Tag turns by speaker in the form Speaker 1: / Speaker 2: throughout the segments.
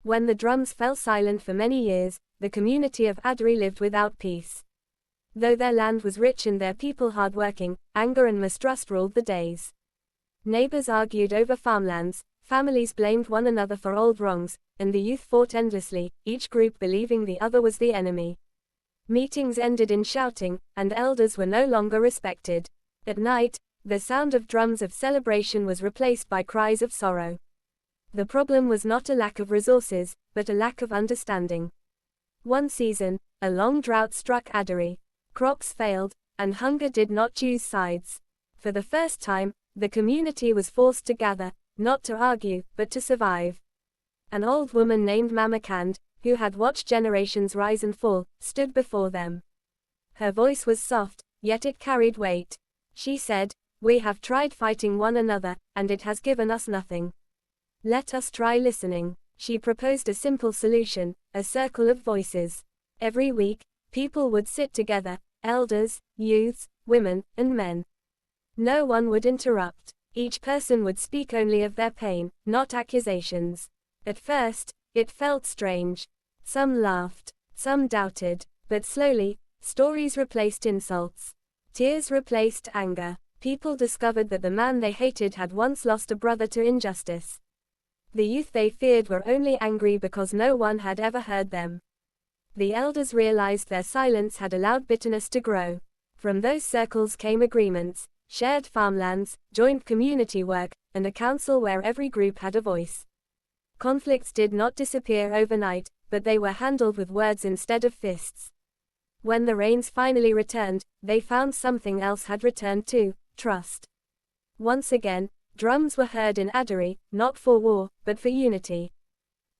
Speaker 1: When the drums fell silent for many years, the community of Adari lived without peace. Though their land was rich and their people hardworking, anger and mistrust ruled the days. Neighbors argued over farmlands, families blamed one another for old wrongs, and the youth fought endlessly, each group believing the other was the enemy. Meetings ended in shouting, and elders were no longer respected. At night, the sound of drums of celebration was replaced by cries of sorrow. The problem was not a lack of resources, but a lack of understanding. One season, a long drought struck Adari. Crops failed, and hunger did not choose sides. For the first time, the community was forced to gather, not to argue, but to survive. An old woman named Mama Kand, who had watched generations rise and fall, stood before them. Her voice was soft, yet it carried weight. She said, "We have tried fighting one another, and it has given us nothing. Let us try listening." She proposed a simple solution, a circle of voices. Every week, people would sit together, elders, youths, women, and men. No one would interrupt. Each person would speak only of their pain, not accusations. At first, it felt strange. Some laughed, some doubted, but slowly, stories replaced insults. Tears replaced anger. People discovered that the man they hated had once lost a brother to injustice. The youth they feared were only angry because no one had ever heard them. The elders realized their silence had allowed bitterness to grow. From those circles came agreements, shared farmlands, joint community work, and a council where every group had a voice. Conflicts did not disappear overnight, but they were handled with words instead of fists. When the rains finally returned, they found something else had returned too: trust. Once again, drums were heard in Adari, not for war, but for unity.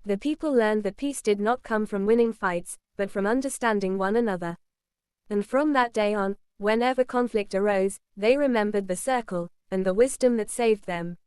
Speaker 1: The people learned that peace did not come from winning fights, but from understanding one another. And from that day on, whenever conflict arose, they remembered the circle, and the wisdom that saved them.